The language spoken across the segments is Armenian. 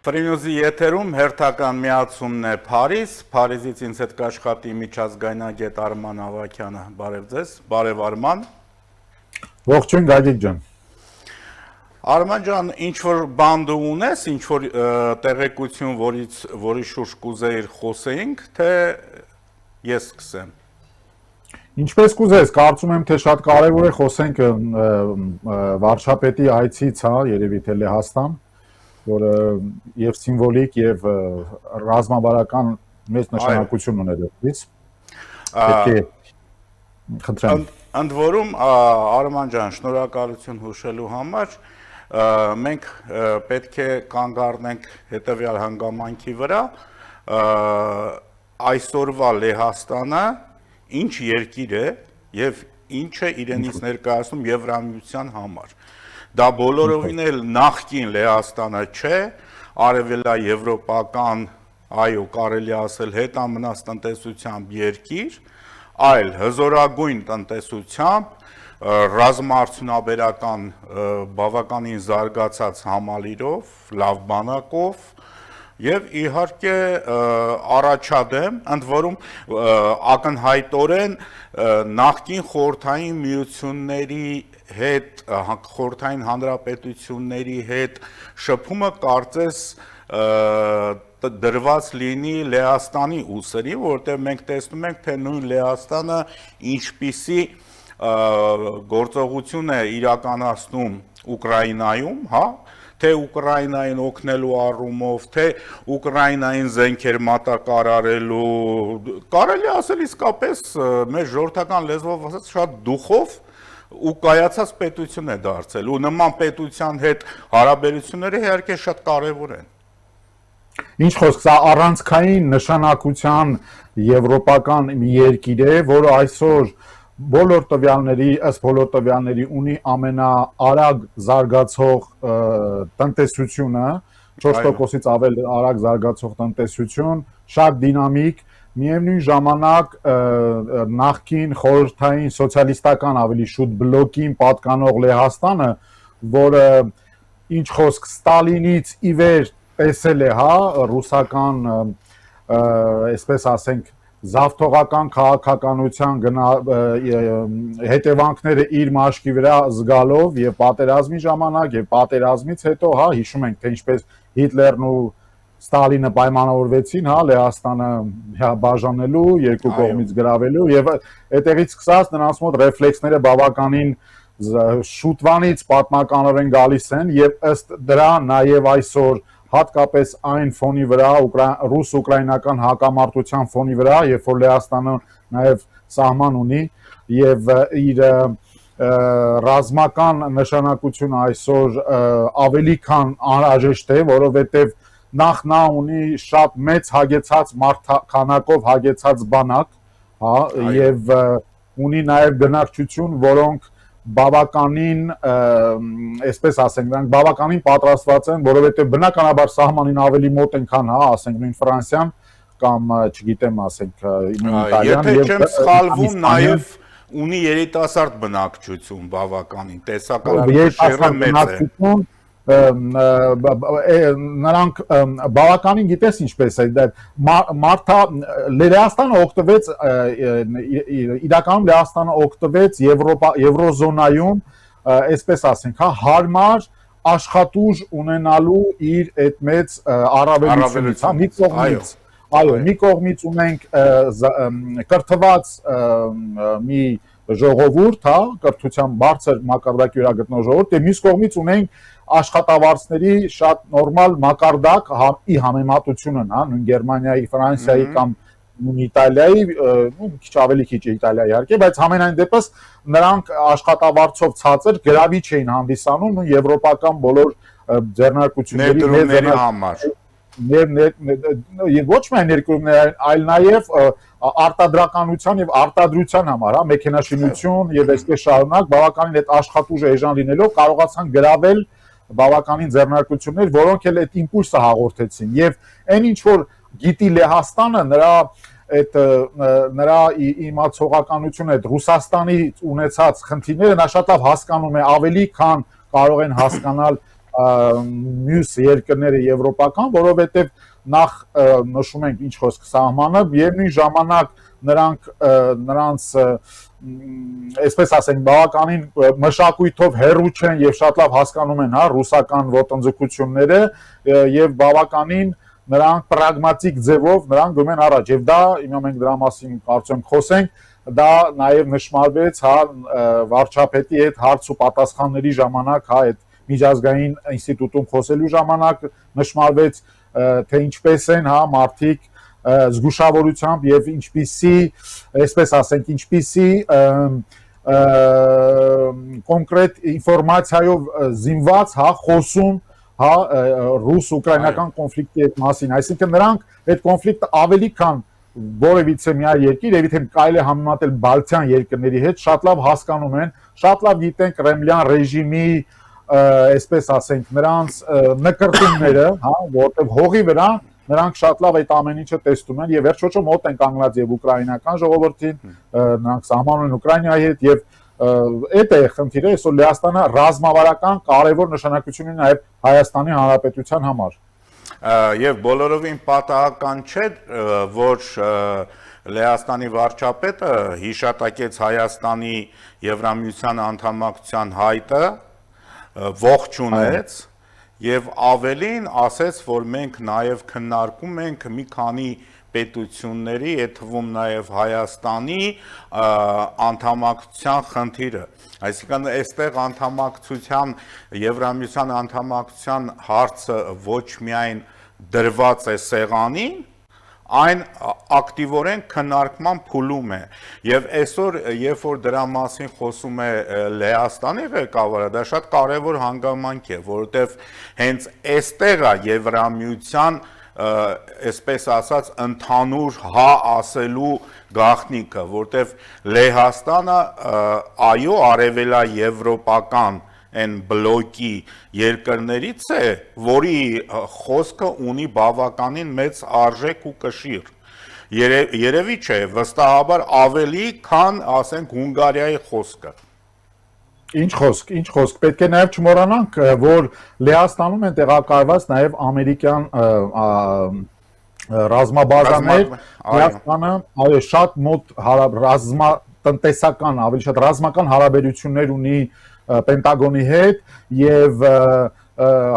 Ֆրինյուզի եթերում հերթական միացումն է Փարիզ, Փարիզից ինձ հետ կաշխատի միջազգայնագետ Արման Ավագյանը, բարև ձեզ, բարև Արման։ Ողջույն Գագիկ ջան։ Արման ջան, ինչ-որ բան դու ունես, ինչ-որ տեղեկություն, որի շուրջ կուզեիր խոսեինք, թե ես սկսեմ։ Ինչպես կուզես, կարծում եմ, թե շատ կարևոր է խոսենք վարչապետի այցից, երևի թե Լեհաստան, որը եւ սիմվոլիկ եւ ռազմավարական մեծ նշանակություն ունի դեպքից։ Պետք է խնդրեմ։ Ընդ որում, Արման ջան, շնորհակալություն հուշելու համար, մենք պետք է կանգ առնենք հետևյալ հանգամանքի վրա, այսօրվա Լեհաստանը ինչ երկիր է եւ ինչ է իրենից ներկայացնում Եվրամիության համար։ Դա բոլորովին էլ նախկին Լեհաստանը չէ, արևելաեվրոպական, այո, կարելի ասել հետամնաց տնտեսությամբ երկիր, այլ հզորագույն տնտեսությամբ, ռազմաարդյունաբերական բավականին զարգացած համալիրով, լավ բանակով եւ իհարկե առաջադեմ, ընդ որում ակնհայտորեն նախկին խորհրդային միությունների հետ, խորհրդային հանրապետությունների հետ շփումը կարծես դրված լինի Լեհաստանի ուսերի, որտեղ մենք տեսնում ենք, թե նույն Լեհաստանը ինչպիսի գործողություն է իրականացնում Ուկրաինայում, թե Ուկրաինային օգնելու առումով, թե Ուկրաինային զենքեր մատակարարելու, կարելի ասել իսկապես մեր ժողովրդական լեզվով ասած շատ դուխով ու կայացած պետություն է դարձել, ու նման պետության հետ հարաբերությունները իհարկե շատ կարևոր են։ Ինչ խոսք, սա առանցքային նշանակության եվրոպական մի երկիր է, որը այսօր բոլոր տվյալների ունի ամենաարագ զարգացող տնտեսությունը, 4%-ից ավել արագ զարգացող տնտեսություն, շատ դինամիկ, միևնույն ժամանակ նախկին խորհրդային սոցիալիստական ավելի շուտ բլոկին պատկանող Լեհաստանը, որը ինչ խոսք Ստալինից ի վեր տեսել է, ռուսական, այսպես ասենք, զավթողական քաղաքականության հետևանքները իր մաշկի վրա զգալով եւ պատերազմի ժամանակ եւ պատերազմից հետո, հիշում ենք, թե ինչպես Հիտլերն ու Ստալինը պայմանավորվեցին, Լեհաստանը բաժանելու, երկու կողմից գրավելու եւ այդտեղից սկսած նրանց մոտ ռեֆլեքսները բավականին շուտվանից պատմականորեն գալիս են եւ ըստ դրա նաեւ այսօր հատկապես այն ֆոնի վրա, ռուս-ուկրաինական հակամարտության ֆոնի վրա, երբ որ Լեհաստանը նաև սահման ունի եւ իր ռազմական նշանակությունը այսօր ավելի քան անհրաժեշտ է, որովհետեւ նախ նա ունի շատ մեծ հագեցած քանակով հագեցած բանակ, եւ ունի նաև բնակչություն, որոնք բավականին, այսպես ասենք, նրանք բավականին պատրաստված են, որովհետև բնականաբար սահմանին ավելի մոտ են, քան, ասենք, նույն Ֆրանսիան կամ, չգիտեմ, ասենք, Իտալիան։ Եթե չեմ սխալվում, նաև ունի երիտասարդ բնակչություն բավականին, տեսակարարը շեղը մեծ է։ Նրանք բավականին գիտես ինչպես է, Լեհաստանը օգտվեց, իրականում Լեհաստանը օգտվեց Եվրոզոնայում, այսպես ասենք, հարմար աշխատուժ ունենալու իր այդ մեծ առավելությունից, մի կողմից, այո, մի կողմից ունենք կրթված մի ժողովուրդ, կրթության բարձր մակարդակի վրա գտնող ժողովուրդ, եւ մյուս կողմից ունենք աշխատավարձների շատ նորմալ մակարդակ ի համեմատությունը, նույն Գերմանիայի, Ֆրանսիայի կամ Իտալիայի, քիչ ավելի քիչ է Իտալիայի իհարկե, բայց համենայն դեպս նրանք աշխատավարձով ցածր գրավիչ էին հանդիսանում ու եվրոպական բոլոր ձեռնարկությունների համար։ Ոչ միայն ներկայացումներ, այլ նաև արտադրականության եւ արտադրության համար, մեքենաշինություն եւ այսպես շարունակ բավականին այդ աշխատուժը էժան լինելով կարողացան գրավել բավականին ձեռնարկություններ, որոնք էլ այդ իմպուլսը հաղորդեցին եւ այն ինչ որ գիտի Լեհաստանը նրա իմացողականությունը այդ Ռուսաստանի ունեցած խնդիրները նա շատ լավ հասկանում է ավելի քան կարող են հասկանալ մյուս երկրները եվրոպական, որովհետև նախ նշում ենք ինչ խոսք սահմանը, միևնույն ժամանակ նրանց այսպես ասենք բավականին մշակույթով հեռու չեն եւ շատ լավ հասկանում են ռուսական ոտնձգությունները եւ բավականին նրանք պրագմատիկ ձևով նրանք գնում են առաջ եւ դա հիմա մենք դրա մասին կարծում խոսենք դա նաեւ նշмарվեց վարչապետի հետ հարց ու պատասխանների ժամանակ այդ միջազգային ինստիտուտում խոսելու ժամանակ նշмарվեց թե ինչպես են մարդիկ զգուշավորությամբ եւ ինչպիսի այսպես ասենք ինչպիսի կոնկրետ ինֆորմացիայով զինված խոսում ռուս-ուկրաինական կոնֆլիկտի հետ մասին, այսինքն նրանք այդ կոնֆլիկտը ավելի քան որևիցե մի այլ երկիր, եւ եթե կարելի է համեմատել բալթյան երկրների հետ, շատ լավ հասկանում են, շատ լավ գիտեն կրեմլյան ռեժիմի, այսպես ասենք, նրանց նկրտումները, որտեղ հողի վրա նրանք շատ լավ այդ ամեն ինչը տեսնում են եւ վերջոչո մոտ են կանգնած եւ ուկրաինական ժողովրդին, նրանք սահմանում են Ուկրաինայի հետ եւ այդ է խնդիրը, այսօր Լեհաստանը ռազմավարական կարևոր նշանակություն ունի նաև Հայաստանի Հանրապետության համար։ Եվ բոլորովին պատահական չէ, որ Լեհաստանի վարչապետը հիշատակեց Հայաստանի Եվրամիության անդամակցության հայտը, ողջունեց եւ ավելին ասեց, որ մենք նաև քննարկում ենք մի քանի պետությունների, այդ թվում նաև Հայաստանի անդամակցության խնդիրը։ Այսինքն այստեղ անդամակցության Եվրամիության անդամակցության հարցը ոչ միայն դրված է սեղանին, այն ակտիվորեն քննարկման փուլում է եւ այսօր երբ որ դրա մասին խոսում է Լեհաստանի ղեկավարը դա շատ կարեւոր հանգամանք է որովհետեւ հենց այստեղ է Եվրամիության այսպես ասած ընդհանուր ասելու գաղտնիքը որովհետեւ Լեհաստանը այո արևելաեվրոպական այն բլոկի երկրներից է, որի խոսքը ունի բավականին մեծ արժեք ու կշիռ։ Երևի չէ, վստահաբար ավելի, քան ասենք Հունգարիայի խոսքը։ Ինչ խոսք, պետք է նաև չմոռանանք, որ Լեհաստանում են տեղակայված նաև ամերիկյան ռազմաբազաներ, Լեհաստանը այո շատ մոտ ռազմատնտեսական, ավելի շատ ռազմական հարաբերություններ ունի Պենտագոնի հետ եւ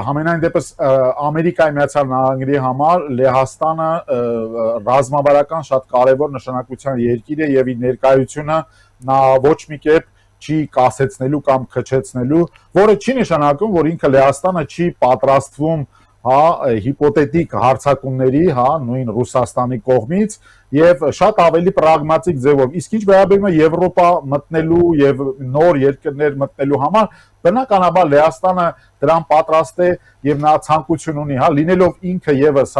համենայն դեպս Ամերիկայի Միացյալ Նահանգների համար Լեհաստանը ռազմավարական շատ կարևոր նշանակության երկիր է եւ իր ներկայությունը նա ոչ մի կերպ չի կասեցնելու կամ քչեցնելու, որը չի նշանակում, որ ինքը Լեհաստանը չի պատրաստվում հիպոթետիկ հարցակումների, նույն Ռուսաստանի կողմից եւ շատ ավելի պրագմատիկ ձևով։ Իսկ ինչ վերաբերում է Եվրոպա մտնելու եւ նոր երկրներ մտնելու համար, բնականաբար Լեհաստանը դրան պատրաստ է եւ նա ցանկություն ունի, լինելով ինքը եւս,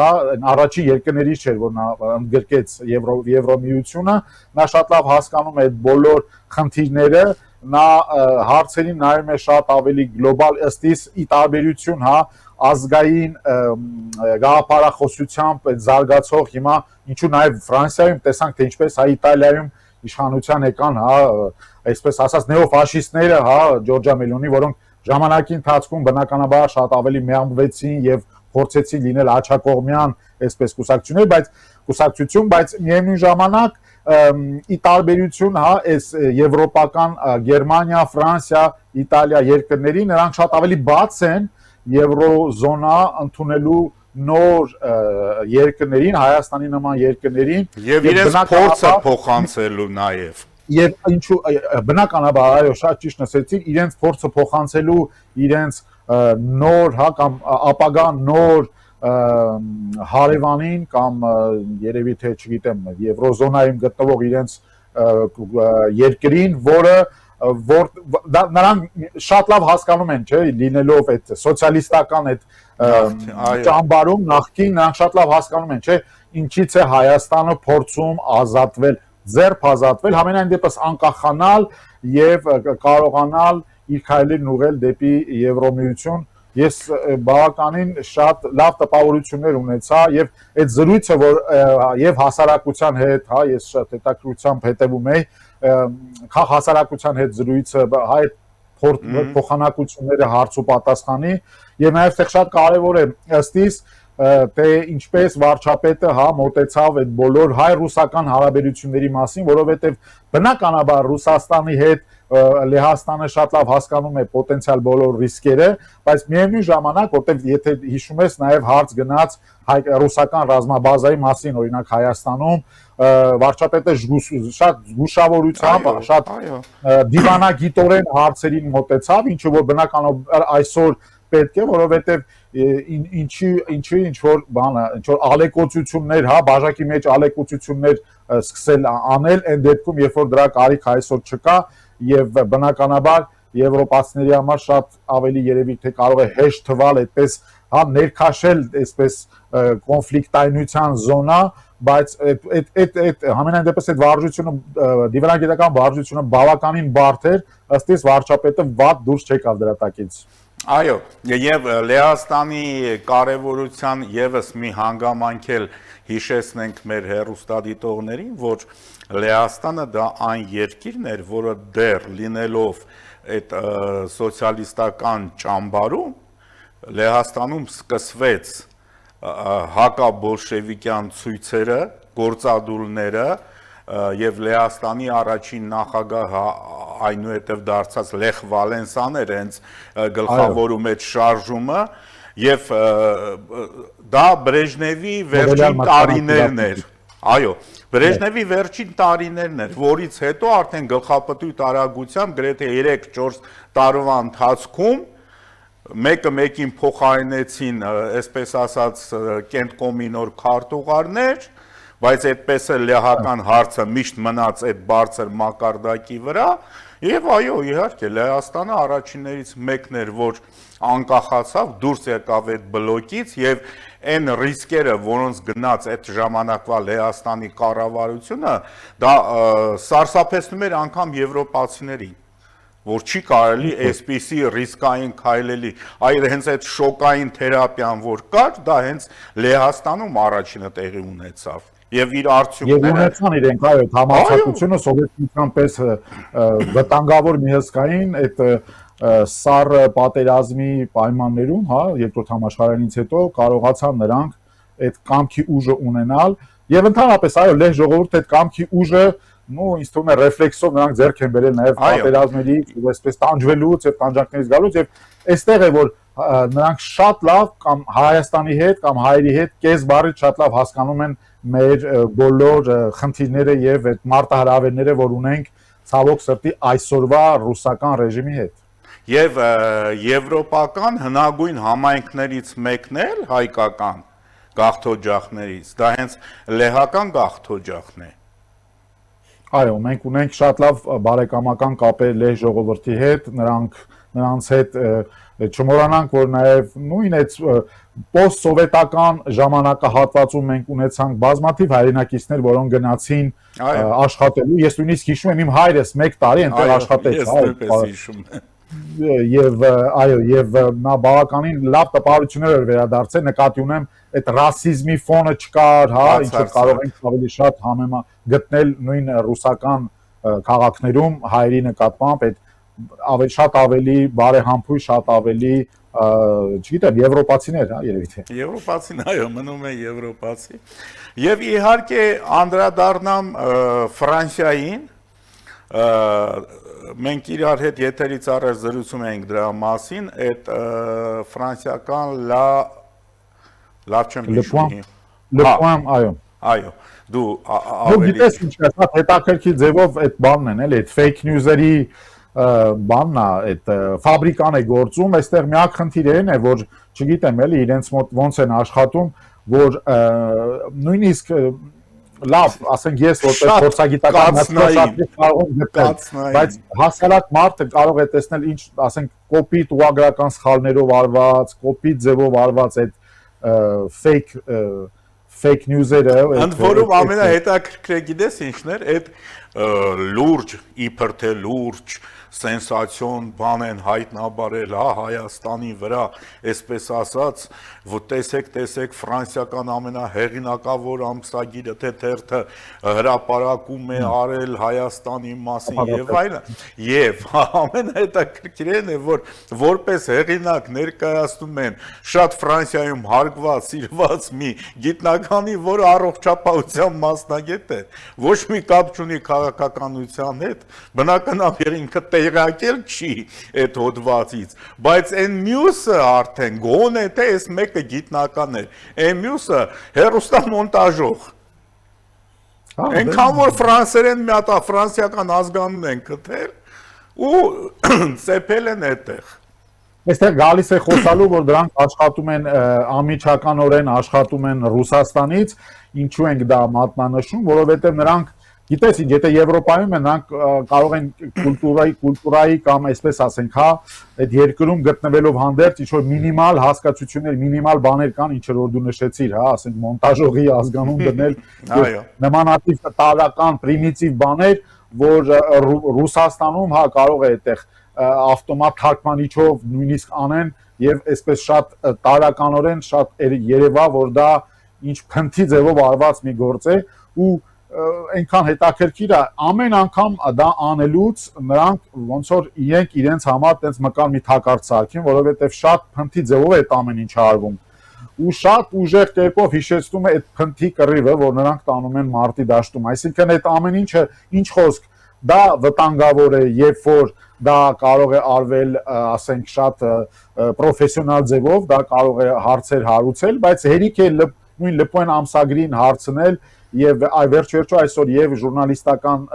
առաջին երկրներից չէր, որ նա ընդգրկեց Եվրոմիությունը, նա շատ լավ հասկանում է այդ բոլոր խնդիրները, նա հարցերին նայում է շատ ավելի գլոբալ ըստիս ի տարբերություն, ազգային գաղափարախոսությամբ զարգացող հիմա ինչու նաև Ֆրանսիայում տեսանք թե ինչպես Իտալիայում իշխանության եկան այսպես ասած նեոֆաշիստները Ջորջա Մելոնի որոնք ժամանակի ընթացքում բնականաբար շատ ավելի միամվեցին եւ փորձեցին լինել աջակողմյան այսպես կուսակցություն, բայց միևնույն ժամանակ ի տարբերություն այս եվրոպական Գերմանիա, Ֆրանսիա, Իտալիա երկրների նրանք շատ ավելի բաց են Եվրոզոնա ընդունելու նոր երկրներին, Հայաստանի նման երկրներին եւ իրենց փորձը փոխանցելու նաեւ եւ ինչու բնականաբար այո շատ ճիշտ նշեցիք իրենց փորձը փոխանցելու իրենց նոր կամ ապագա նոր հարևանին կամ երևի թե չգիտեմ Եվրոզոնայում գտնվող իրենց երկրին, որը նրանք շատ լավ հասկանում են, չէ, լինելով այդ սոցիալիստական այդ ճամբարում նախքին, նրանք շատ լավ հասկանում են, չէ, ինչից է Հայաստանը փորձում ազատվել, ձեռք ազատվել, համենայն դեպս անկախանալ եւ կարողանալ իր քայլերն ուղղել դեպի Եվրոմիություն։ Ես բավականին շատ լավ տպավորություններ ունեցա եւ այդ զրույցը, որ եւ հասարակության հետ, ես շատ հետաքրքրությամբ հետևում եի, հասարակության հետ զրույցը, այդ փոխանակությունները հարց ու պատասխանի եւ նաեւ թե շատ կարեւոր է ըստիս թե ինչպես վարչապետը մոտեցավ այդ բոլոր հայ-ռուսական հարաբերությունների մասին, որովհետեւ բնականաբար Ռուսաստանի հետ Լեհաստանը շատ լավ հասկանում է պոտենցիալ բոլոր ռիսկերը, բայց միևնույն ժամանակ, որտեղ եթե հիշում ես, նաև հարց գնաց ռուսական ռազմաբազայի մասին, օրինակ Հայաստանում, վարչապետը շատ զգուշավորությամբ, շատ դիվանագիտորեն հարցերին մոտեցավ, ինչը որ բնականաբար այսօր պետք է, որովհետև ինչ որ ալեկոծություններ, բաժակի մեջ ալեկոծություններ սկսել անել, այն դեպքում, երբ որ դրա կարիք այսօր չկա, եւ բնականաբար եվրոպացիների համար շատ ավելի երևի թե կարող է հեշտ թվալ այդպես ներքաշել այսպես կոնֆլիկտայնության զոնա, բայց այդ համենայն դեպս այդ վարժությունը դիվանագիտական վարժությունը բավականին բարդ էր, ըստ իս վարչապետը վատ դուրս չեկավ դրա տակից։ Այո, եւ Լեհաստանի կարեւորության եւս մի հանգամանք էլ հիշեցնենք մեր հեռուստադիտողներին, որ Լեհաստանը դա այն երկիրն էր, որը դեռ լինելով այդ սոցիալիստական ճամբարում Լեհաստանում սկսվեց հակաբոլշևիկյան ցույցերը, գործադուլները եւ Լեհաստանի առաջին նախագահ այնուհետև դարձած Լեխ Վալենսան էր հենց գլխավորում այդ շարժումը եւ դա Բրեժնևի վերջին տարիներն էր։ Այո, Բրեժնևի վերջին տարիներն էր, որից հետո արդեն գլխապտույտ արագությամբ գրեթե 3-4 տարվա ընթացքում մեկը մեկին փոխարինեցին, այսպես ասած, կենտկոմի նոր քարտուղարներ, բայց այդպես էլ լեհական հարցը միշտ մնաց այդ բարձր մակարդակի վրա, եւ այո, իհարկե, Լեհաստանը առաջիններից մեկն էր, որ անկախացավ, դուրս եկավ այդ բլոկից եւ այն ռիսկերը, որոնց գնաց այդ ժամանակվա Լեհաստանի կառավարությունը, դա սարսափեցնում էր անգամ եվրոպացիներին, որ չի կարելի այսպիսի ռիսկային քայլելի, այլ հենց այդ շոկային թերապիան, որ կար, դա հենց Լեհաստանում առաջինը տեղի ունեցավ։ Եվ իր արդյունքները Եվ ունեցան իրենք այո համացակությունը սովետական պես վտանգավոր մի հսկային այդ սառը պատերազմի պայմաններում, երկրորդ համաշխարհայինից հետո կարողացան նրանք այդ կամքի ուժը ունենալ եւ ընդհանրապես այո լեհ ժողովուրդը այդ կամքի ուժը ինձ թվում է ռեֆլեքսով նրանք ձեռք են բերել նաեւ պատերազմներից ու այսպես տանջվելուց եւ տանջանքներից գալուց եւ այստեղ է որ նրանք շատ լավ կամ Հայաստանի հետ կամ հայերի հետ կես բառից շատ լավ հասկանում են մեր բոլոր խնդիրները եւ այդ մարտահրավերները, որ ունենք ցավոք սրտի այսօրվա ռուսական ռեժիմի հետ։ Եվ եվրոպական հնագույն համայնքներից մեկն էլ հայկական գաղթօջախներից, դա հենց լեհական գաղթօջախն է։ Այո, մենք ունենք շատ լավ բարեկամական կապեր լեհ ժողովրդի հետ, նրանց հետ չմոռանանք, որ նաև նույն այդ post-սովետական ժամանակահատվածում մենք ունեցանք բազմաթիվ հայրենակիցներ, որոնք գնացին աշխատելու։ Ես նույնիսկ հիշում եմ իմ հայրս 1 տարի այնտեղ աշխատեց, ես նույնպես հիշում եմ։ Եվ այո, եւ նա բավականին լավ տպավորություններ էր վերադարձել, նկատի ունեմ այդ ռասիզմի ֆոնը չկար, ինչը կարող ենք ավելի շատ գտնել նույն ռուսական քաղաքներում հայերի նկատմամբ այդ շատ ավելի բարեհամբույր, շատ ավելի, չգիտեմ, եվրոպացիներ, երևի թե։ Եվրոպացին, այո, մնում է եվրոպացի։ Եվ իհարկե անդրադառնամ Ֆրանսիային, մենք իրար հետ եթերից առաջ զրուցում ենք դրա մասին, այդ ֆրանսիական լավ չեմ հիշում։ այո։ Այո, դու ավելի գիտես ինչ կա, հետաքրքիր ձևով այդ բանն են, էլի, այդ fake news-երի բանն է, այդ ֆաբրիկան է գործում, այստեղ միակ խնդիրն է, որ չգիտեմ, էլի, իրենց մոտ ոնց են աշխատում, որ նույնիսկ լավ, ասենք ես որպես փորձագիտական մասնաշատի կարող եմ գտնել, բայց հասարակ մարդը կարող է տեսնել ինչ, ասենք, կոպիտ ուղղագրական սխալներով արված, կոպիտ ձևով արված այդ fake news-երը, ընդ որում ամենահետաքրքրը գիտես ինչն էր, այդ լուրջ, իբր թե լուրջ սենսացիոն բան են հայտնաբերել, հա, Հայաստանի վրա, այսպես ասած, որ տեսեք ֆրանսիական ամենահեղինակավոր ամսագիրը թե թերթը հրապարակում է արել Հայաստանի մասին եւ այլն, եւ ամենահետաքրքիրն է, որ որպես հեղինակ ներկայացնում են շատ Ֆրանսիայում հարգված, սիրված մի գիտնականի, որը առողջապահության մասնագետ է, ոչ մի կապ չունի քաղաքականության հետ, բնականաբար ինքը տեղակել չի այդ հոդվածից, բայց այն մյուսը արդեն գոնե թե այս մեկը գիտնական է, այն մյուսը հեռուստամոնտաժող։ Այնքան որ ֆրանսերեն մի հատ ֆրանսիական ազգանուն են գտել ու ծեփել են այդտեղ։ Այստեղ գալիս է խոսալու, որ դրանք աշխատում են անմիջականորեն աշխատում են Ռուսաստանից, ինչու ենք դա մատնանշում, որովհետև նրանք գիտես, եթե Եվրոպայում են, նրանք կարող են կուլտուրայի կամ այսպես ասենք, հա, այդ երկրում գտնվելով հանդերձ ինչ-որ մինիմալ հասկացություններ, մինիմալ բաներ կան, ինչեր որ դու նշեցիր, հա, ասենք մոնտաժողի ազգանուն դնել, նմանատիպ տարական պրիմիտիվ բաներ, որ Ռուսաստանում, հա, կարող է այդտեղ ավտոմատ թարգմանիչով նույնիսկ անեն եւ այսպես շատ տարականորեն շատ երևա որ դա ինչ փնթի ձևով արված մի գործ է ու այնքան հետաքրքիր է ամեն անգամ դա անելուց նրանք ոնց որ իրենց համար տենց մկան մի թակարդ սարքին որովհետեւ շատ փնթի ձևով է այդ ամեն ինչը արվում ու շատ ուժեղ կերպով հիշեցնում է այդ փնթի կռիվը որ նրանք տանում են մարտի դաշտում այսինքն այդ ամեն ինչը ինչ խոսք դա վտանգավոր է երբ որ դա կարող է արվել, ասենք, շատ պրոֆեսիոնալ ձևով, դա կարող է հարցեր հարուցել, բայց հերիք է նույն լպոեն ամսագրին հարցնել եւ վերջ-վերջո այսօր եւ ժուրնալիստական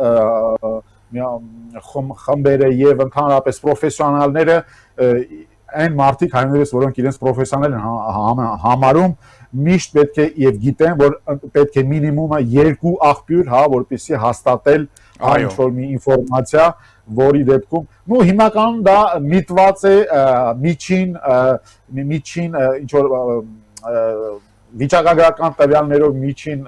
խմբերը եւ ընդհանրապես պրոֆեսիոնալները այն մարդիկ հայտնվեց, որոնք իրենց պրոֆեսիոնալ են համարում, միշտ պետք է եւ գիտեն, որ պետք է մինիմումը 2 աղբյուր, հա, որպեսզի հաստատել այն ինչ-որ մի ինֆորմացիա, որի դեպքում, նու հիմնականում դա միտված է միջին ինչ-որ վիճակագրական տվյալներով միջին,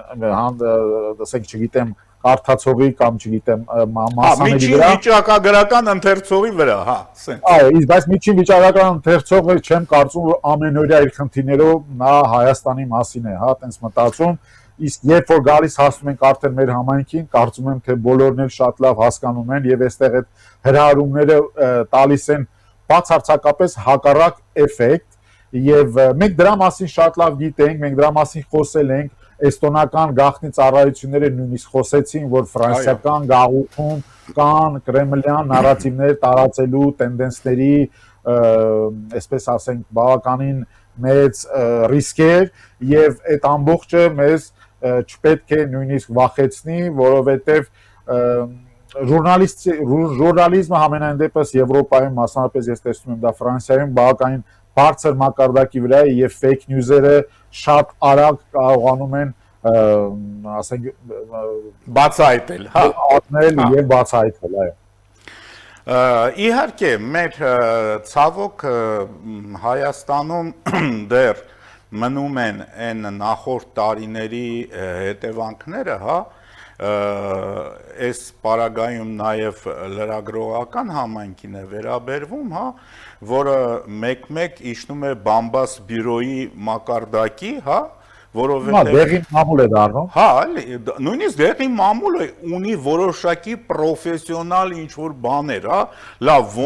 ասենք, չգիտեմ, կարդացողի կամ չգիտեմ մասաների վրա։ Միջին վիճակագրական ընթերցողի վրա, հա, սենց։ Այո, բայց միջին վիճակագրական ընթերցողը չեմ կարծում, որ ամենօրյա իր խնդիրներով նա Հայաստանի մասին է, հա, տենց մտածում, իսկ երբ որ գալիս հասնում ենք արդեն մեր համայնքին, կարծում եմ, թե բոլորն էլ շատ լավ հասկանում են եւ այստեղ այդ հրահարումները տալիս են բացարձակապես հակառակ էֆեկտ եւ մենք դրա մասին շատ լավ գիտենք, մենք դրա մասին խոսել ենք էստոնական գաղտնի ծառայությունները նույնիսկ խոսեցին, որ ֆրանսիական գաղութում կան կրեմլյան նարատիվներ տարածելու տենդենսների, այսպես ասենք, բավականին մեծ ռիսկեր եւ այդ ամբողջը մեզ չպետք է նույնիսկ վախեցնի, որովհետեւ ժուրնալիզմը համենայն դեպս Եվրոպայում, մասնավորապես ես տեսնում եմ դա Ֆրանսիայում բավականին բարձր մակարդակի վրա է եւ fake news-երը շատ արագ կարողանում են ասենք բացահայտել, հա, ատնել եւ բացահայտել, այո։ Իհարկե, մեր ցավոք Հայաստանում դեռ մնում են այն նախորդ տարիների հետևանքները, հա, այս պարագայում նաև լրագրողական համայնքին է վերաբերվում, հա, որը մեկ-մեկ իջնում է Բամբաս բյուրոյի մակարդակի, հա, որովհետև դեղի մամուլ է դառնում։ Հա, նույնիսկ դեղի մամուլը ունի որոշակի պրոֆեսիոնալ ինչ-որ բաներ, հա, լավ,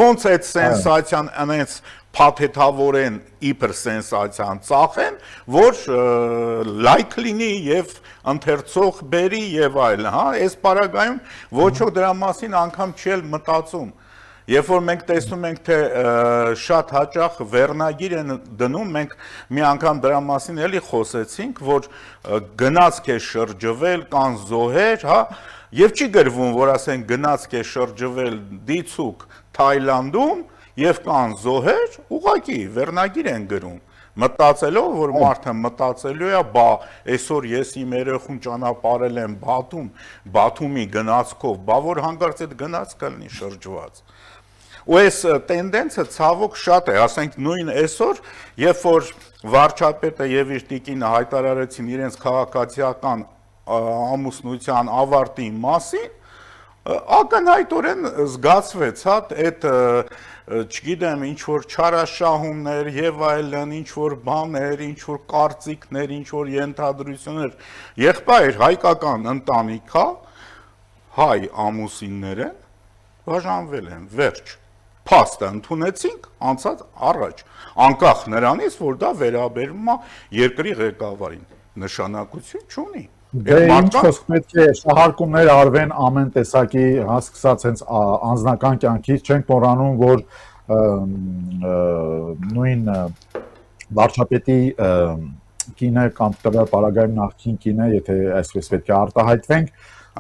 ոնց այդ սենսացիան անենց փաթեթավորեն իբր սենսացիան ծախեն, որ լայք լինի եւ ընթերցող բերի եւ այլն, հա, այս պարագայում ոչ ոք դրա մասին անգամ չի մտածում։ Երբ որ մենք տեսնում ենք, թե շատ հաճախ վերնագիր են դնում, մենք մի անգամ դրա մասին էլի խոսեցինք, որ գնացք է շրջվել, կան զոհեր, հա, եւ չի գրվում, որ ասենք գնացք է շրջվել դիցուկ Թայլանդում եւ կան զոհեր, ուղղակի վերնագիր են գրում, մտածելով, որ մարդը մտածելու է, բա այսօր ես իմ երեխուն ճանապարհել եմ Բաթումի գնացքով, բա որ հանկարծ այդ գնացքը լինի շրջված։ Ու այս տենդենսը ցավոք շատ է, ասենք նույն այսօր, երբ որ վարչապետը եւ իր տիկինը հայտարարեցին իրենց քաղաքացիական ամուսնության ավարտի մասին ակնհայտորեն զգացվեց, հա, այդ չգիտեմ, ինչ որ չարաշահումներ եւ այլն, ինչ որ բաներ, ինչ որ կարծիքներ, ինչ որ ենթադրություններ, եղբայր հայկական ընտանիք, հա, հայ ամուսիններ են, բաժանվել են, վերջ, փաստը ընդունեցինք, անցած առաջ, անկախ նրանից, որ դա վերաբերում է երկրի ղեկավարին, նշանակություն չունի։ Դե ինչ խոսք պետք է շահարկումներ արվեն ամեն տեսակի, հասկացած հենց անձնական կյանքից, չենք մոռանում, որ նույն վարչապետի կինը կամ տվյալ պարագայում նախկին կինը, եթե այսպես պետք է արտահայտվենք,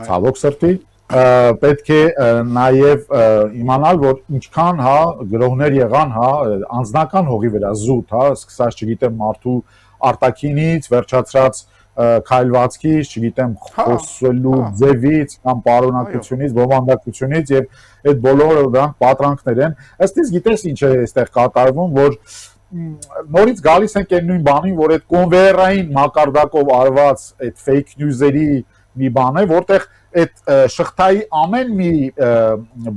ցավոք սրտի, պետք է նաև իմանալ, որ ինչքան հա գրողներ եղան, հա անձնական հողի վրա զուտ, հա, սկսած չգիտեմ մարդու արտաքինից, վերջացրած քայլվածքից, չգիտեմ, խոսելու ձևից կամ պարունակությունից, բովանդակությունից եւ այդ բոլորը դրանք պատրանքներ են։ Ըստ իս գիտես ինչ է այստեղ կատարվում, որ նորից գալիս ենք այն նույն բանին, որ այդ կոնվեյերային մակարդակով արված այդ fake news-երի մի բան է, որտեղ այդ շղթայի ամեն մի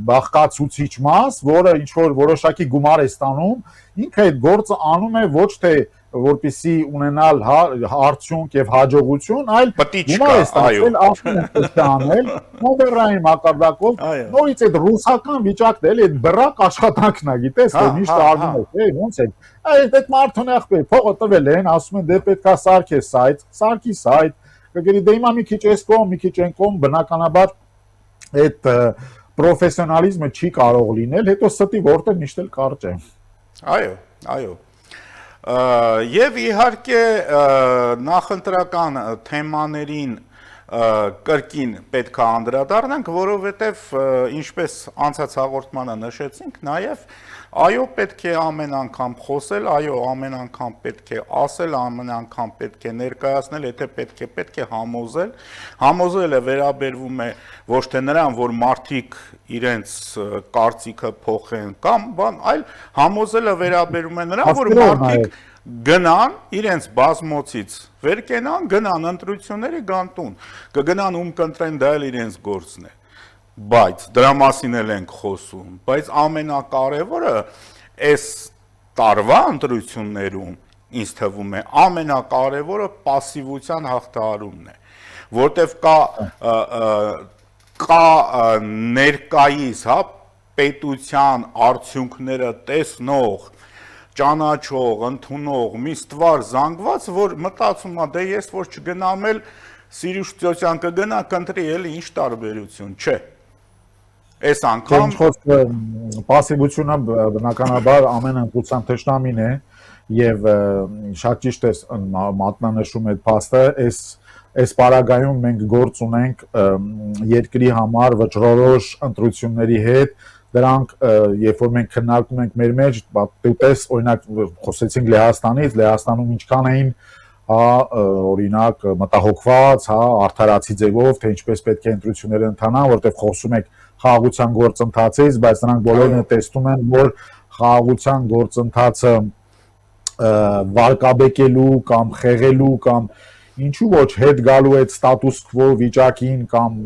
բաղկացուցիչ մաս, որը ինչ որ որոշակի գումար է ստանում, ինքը այդ գործը անում է ոչ թե որպեսի ունենալ արդյունք եւ հաջողություն, այլ գումար է ստացել, ասում են պետք է անել, կոնվեյերային մակարդակով, նորից այդ ռուսական վիճակն էլ այդ բռակ աշխատանքն է, գիտես, որ միշտ արվում է, ոնց է։ Այդ մարդուն ախպեր, փողը տվել են, ասում են դե պետքա սարքես սայթ, սարքի սայթ, կգերի դե հիմա մի քիչ էս կողմ, մի քիչ այն կողմ, բնականաբար այդ պրոֆեսիոնալիզմը չի կարող լինել, հետո ստի որտեղ միշտ էլ կարճ է։ Այո, այո։ Եվ իհարկե նախընտրական թեմաներին կրկին պետք է անդրադառնանք, որովհետև ինչպես անցած հաղորդմանը նշեցինք, նաև այո պետք է ամեն անգամ խոսել, այո ամեն անգամ պետք է ասել, ամեն անգամ պետք է ներկայացնել, եթե պետք է համոզել, համոզելը վերաբերվում է ոչ թե նրան, որ մարդիկ իրենց կարծիքը փոխեն կամ բան, այլ համոզելը վերաբերում է նրան, որ մարդիկ գնան իրենց բազմոցից վեր կենան, գնան ընտրությունների գան տուն, կգնան ում կընտրեն, դա էլ իրենց գործն է, բայց դրա մասին էլ ենք խոսում, բայց ամենակարևորը այս տարվա ընտրություններում ինձ թվում է ամենակարևորը պասիվության հաղթահարումն է, որտեվ կա ներկայիս, հա, պետության արդյունքները տեսնող ճանաչող, ընդունող, մի ստվար զանգված, որ մտածում է, դե ես որ չգնամ էլ Սիրուշ Ծոսյան կգնա, կընտրի էլի ինչ տարբերություն, չէ։ Այս անգամ պասիվությունը բնականաբար ամեն ընտրության թշնամին է եւ շատ ճիշտ է մատնանշում այդ փաստը, այս պարագայում մենք գործ ունենք երկրի համար վճռորոշ ընտրությունների հետ, դրանք երբ որ մենք քննարկում ենք մեր մեջ, դուտես օրինակ խոսեցինք Լեհաստանից, Լեհաստանում ինչքան էին, հա, օրինակ մտահոգված, հա, արդարացի ձևով, թե ինչպես պետք է ընտրությունները ընթանան, որտեղ խոսում եք խաղաղության գործընթացից, բայց նրանք բոլորն տեսնում են, որ խաղաղության գործընթացը վարկաբեկելու կամ խեղելու կամ ինչու ոչ հետ գալու այդ ստատուս քվո վիճակին կամ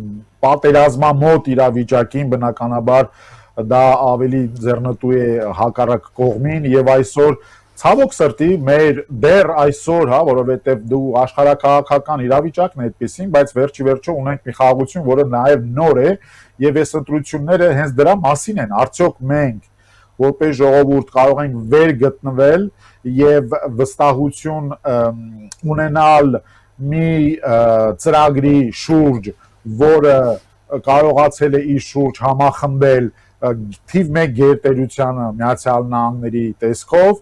պատերազմամոտ իրավիճակին բնականաբար դա ավելի ձեռնտու է հակառակ կողմին եւ այսօր ցավոք սրտի մեր դեռ այսօր, հա, որովհետեւ դու աշխարհակաղակական իրավիճակն է այդպեսին, բայց վերջի վերջո ունենք մի խաղաղություն, որը նաեւ նոր է եւ այս ընտրությունները հենց դրա մասին են, արդյոք մենք որպես ժողովուրդ կարող ենք վեր գտնվել եւ վստահություն ունենալ մի ծրագրի շուրջ, որը կարողացել է իր շուրջ համախմբել թիվ 1 գերտերությանը Միացյալ Նահանգների տեսքով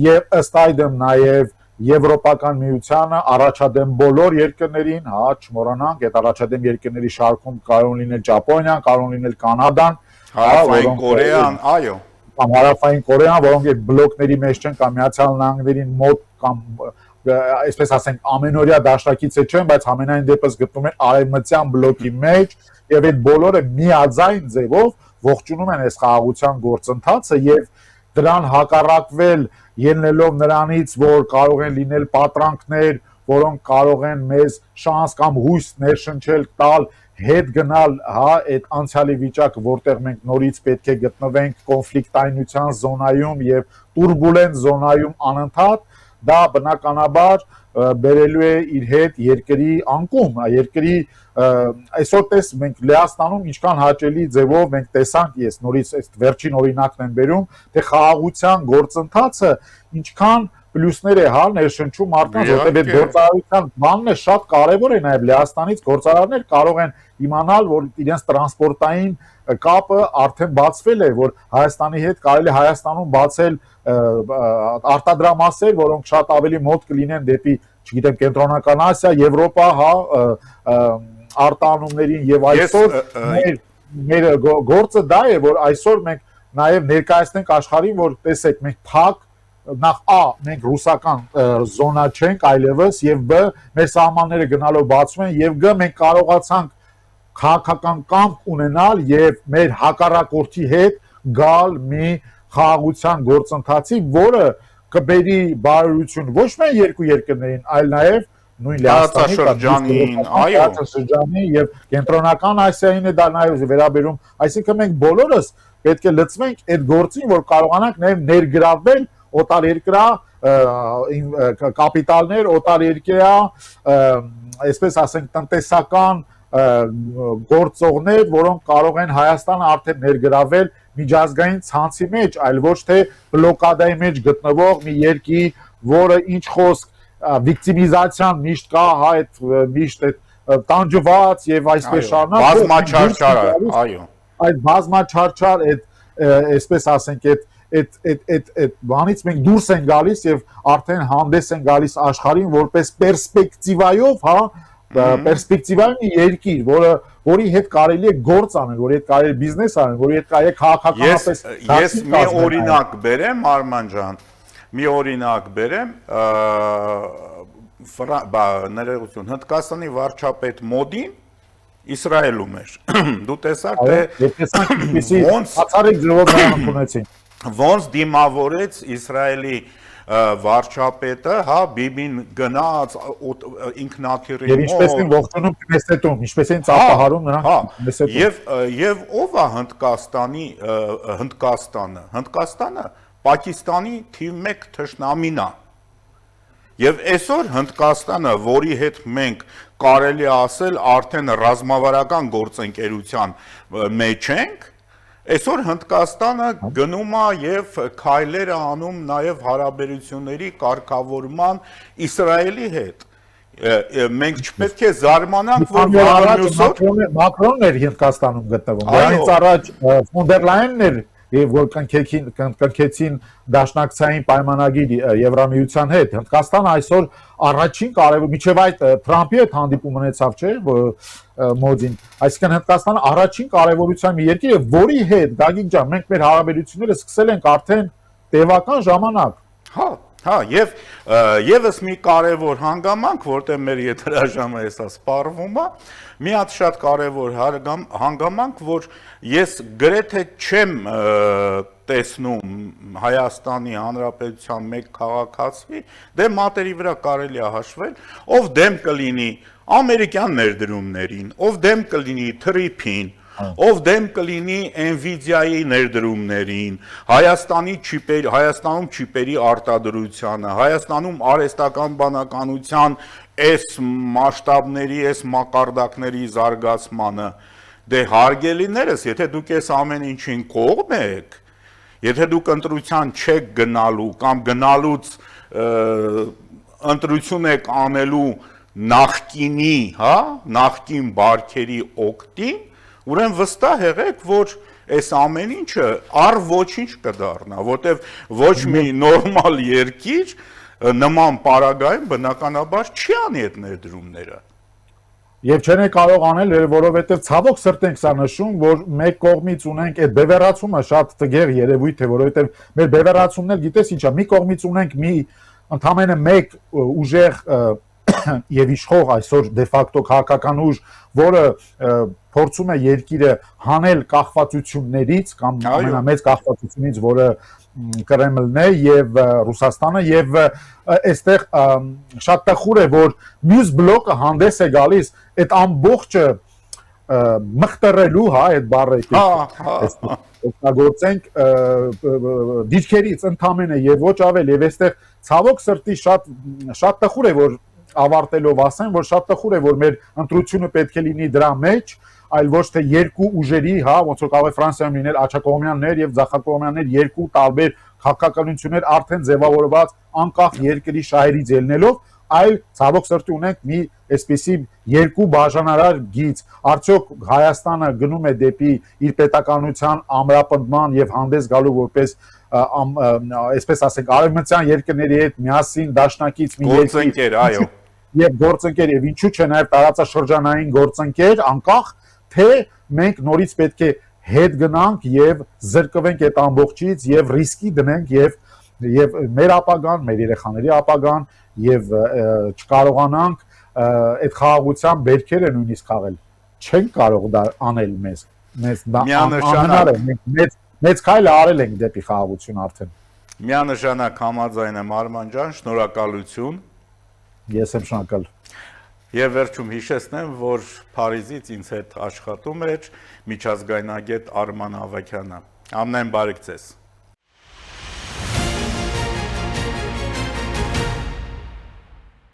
եւ ըստ այդմ նաեւ Եվրոպական միությանը առաջադեմ բոլոր երկրներին, հա, չմոռանանք, այդ առաջադեմ երկրների շարքում կարող լինել Ճապոնիան, կարող լինել Կանադան, Հարավային Կորեան, այո, կամ Հարավային Կորեան, որոնք այդ բլոկների մեջ չեն կամ Միացյալ Նահանգներին մոտ կամ այսպես ասենք ամենօրյա դաշնակիցը չեն, բայց ամենայն դեպս գտնվում են արևմտյան բլոկի մեջ եւ այդ բոլորը միաձայն ձևով ողջունում են այս խաղաղության գործընթացը եւ դրան հակառակվել ելնելով նրանից, որ կարող են լինել պատրանքներ, որոնք կարող են մեզ շանս կամ հույս ներշնչել տալ հետ գնալ հա այդ անցյալի վիճակը, որտեղ մենք նորից պետք է գտնվենք կոնֆլիկտայնության զոնայում եւ տուրբուլենտ զոնայում անընդհատ, դա բնականաբար բերելու է իր հետ երկրի անկում, երկրի այսօր տես մենք Լեհաստանում ինչքան հաճելի ձևով մենք տեսանք, ես նորից այս վերջին օրինակն եմ բերում, թե խաղաղության գործընթացը ինչքան պլյուսներ է հա ներշնչում մարդկանց, որտեղ այդ գործարարության բանն է շատ կարևոր է նաև Լեհաստանից գործարարներ կարող են իմանալ, որ իրենց տրանսպորտային կապը արդեն բացվել է, որ Հայաստանի հետ կարելի է Հայաստանում բացել արտադրամասեր, որոնք շատ ավելի մոտ կլինեն դեպի, չգիտեմ, Կենտրոնական Ասիա, Եվրոպա, հա, արտահանումներին եւ այսօր մեր գործը դա է, որ այսօր մենք նաեւ ներկայացնենք աշխարհին, որ տեսեք, մենք փակ նախ A մենք ռուսական զոնա չենք այլևս եւ B մեր սահմանները գնալով բացվում են եւ G մենք կարողացանք քաղաքական կամք ունենալ եւ մեր հակառակորդի հետ գալ մի խաղաղության գործընթացի, որը կբերի բարօրություն ոչ միայն երկու երկրներին, այլ նաեւ նույն Լեհաստանի, Տարածաշրջանի եւ Կենտրոնական Ասիային է դա նաեւ վերաբերում, այսինքն մենք բոլորս պետք է լծվենք այդ գործին, որ կարողանանք նաեւ ներգրավել օտար երկրա կապիտալներ, օտար երկրա, այսպես ասենք, տնտեսական գործողներ, որոնք կարող են Հայաստանը արդեն ներգրավել միջազգային ցանցի մեջ, այլ ոչ թե բլոկադայի մեջ գտնվող մի երկիր, որը ինչ խոսք վիկտիմիզացիան միշտ կա, հա, այդ միշտ այդ տանջված եւ այսպես շարունակ բազմաչարչար, այո, այդ բազմաչարչար այդ այսպես ասենք այդ բանից մենք դուրս են գալիս եւ արդեն հանդես են գալիս աշխարհին որպես պերսպեկտիվայով, հա, պերսպեկտիվային երկիր, որի հետ կարելի է գործ անել, որի հետ կարելի է բիզնես անել, որի հետ կարելի է քաղաքականապես ես մի օրինակ բերեմ, Արման ջան, մի օրինակ բերեմ, ներողություն, Հնդկաստանի վարչապետ Մոդին Իսրայելում էր։ Դու տեսար թե ոնց դիմավորեց Իսրայելի վարչապետը, հա, Բիբին գնաց ինքնաթիռի մոտ։ Եվ ինչպես են ողջունում Քնեսետում, ինչպես են ծափահարում նրանք Քնեսետում։ Եվ ով է Հնդկաստանը Պակիստանի թիվ 1 թշնամին է։ Եվ այսօր Հնդկաստանը, որի հետ մենք կարելի է ասել արդեն ռազմավարական գործընկերության մեջ ենք, այսօր Հնդկաստանը գնում է եւ քայլեր է անում նաեւ հարաբերությունների կարգավորման Իսրայելի հետ։ Մենք չպետք է զարմանանք, որ Մակրոնն էր Հնդկաստանում գտնվում։ Դրանից առաջ ֆոն դեր Լայենն էր եւ որ կնքեցին դաշնակցային պայմանագիր Եվրամիության հետ։ Հնդկաստանը այսօր առաջին կարևոր միջև այդ Թրամփի հետ հանդիպում ունեցավ, չէ՞, Մոդին։ Այսինքն Հնդկաստանը առաջին կարևորության մի երկիր է, որի հետ Գագիկ ջան, մենք մեր հարաբերությունները սկսել ենք արդեն տևական ժամանակ։ Հա, եւ եւս մի կարևոր հանգամանք, որտեղ մեր եթերաժամը հեսա սպառվում է, մի հատ շատ կարևոր հանգամանք, որ ես գրեթե չեմ տեսնում Հայաստանի Հանրապետության մեկ քաղաքացի, դե մատերի վրա կարելի է հաշվել, ով դեմ կլինի ամերիկյան ներդրումներին, ով դեմ կլինի թրիփին, ով դեմ կլինի Nvidia-ի ներդրումներին, Հայաստանում չիպերի արտադրությանը, Հայաստանում արհեստական բանականության այս մասշտաբների, այս մակարդակների զարգացմանը, դե հարգելիներս, եթե դուք այս ամեն ինչին կողմ եք, եթե դուք ընտրության չեք գնալու կամ գնալուց ընտրություն եք անելու նախկինի, հա, նախկին բարքերի օգտին, ուրեմն վստահ եղեք, որ այս ամեն ինչը առ ոչինչ կդառնա, որտեվ ոչ մի նորմալ երկիր նման պարագայում բնականաբար չի անի այդ ներդրումները։ Եվ չեն կարող անել, որովհետև ցավոք սրտ ենք սա նշում, որ մեկ կողմից ունենք այդ բևեռացումը շատ տգեղ երևույթ է, որովհետև մեր բևեռացումն էլ գիտես ինչա, մի կողմից ունենք մի ընդամենը մեկ ուժեղ եւ իշխող այսօր դե ֆակտո քաղաքական ուժ, որը փորձում է երկիրը հանել կախվածություններից կամ ամենամեծ կախվածությունից, որը Կրեմլն է եւ Ռուսաստանը եւ այստեղ շատ տխուր է, որ մյուս բլոկը հանդես է գալիս այդ ամբողջը մխտռելու, հա, այդ բառը օգտագործենք դիրքերից ընդամենը եւ ոչ ավել եւ այստեղ ցավոք սրտի շատ տխուր է, որ ավարտելով ասեմ, որ շատ տխուր է, որ մեր ընտրությունը պետք է լինի դրա մեջ, այլ ոչ թե երկու ուժերի, հա, ոնց որ կարող է Ֆրանսիայում լինել աջակողմյաններ եւ ձախակողմյաններ, երկու տարբեր քաղաքականություններ արդեն ձևավորված անկախ երկրի շահերից ելնելով, այլ ցավոք սրտի ունենք մի այսպիսի երկու բաժանարար գիծ, արդյոք Հայաստանը գնում է դեպի իր պետականության ամրապնդման եւ հանդես գալու որպես այսպես ասենք արևմտյան երկրների հետ միասին դաշնակից մի գործընկեր, այո, եւ գործընկեր եւ ինչու՞ չէ նաեւ տարածաշրջանային գործընկեր անկախ, թե մենք նորից պետք է հետ գնանք եւ զրկվենք այդ ամբողջից եւ ռիսկի դնենք եւ մեր ապագան, մեր երեխաների ապագան եւ չկարողանանք այդ խաղաղության բերքերը նույնիսկ խաղալ։ Չենք կարող դա անել մեզ դա անհնար է, մենք մեծ քայլ արել ենք դեպի խաղաղություն արդեն։ Միանշանակ համաձայն եմ Արման ջան, շնորհակալություն։ Ես եմ շնորհակալ։ Եվ վերջում հիշեցնեմ, որ Փարիզից ինձ հետ աշխատում էր միջազգայնագետ Արման Ավագյանը։ Ամեն բարիք ձեզ։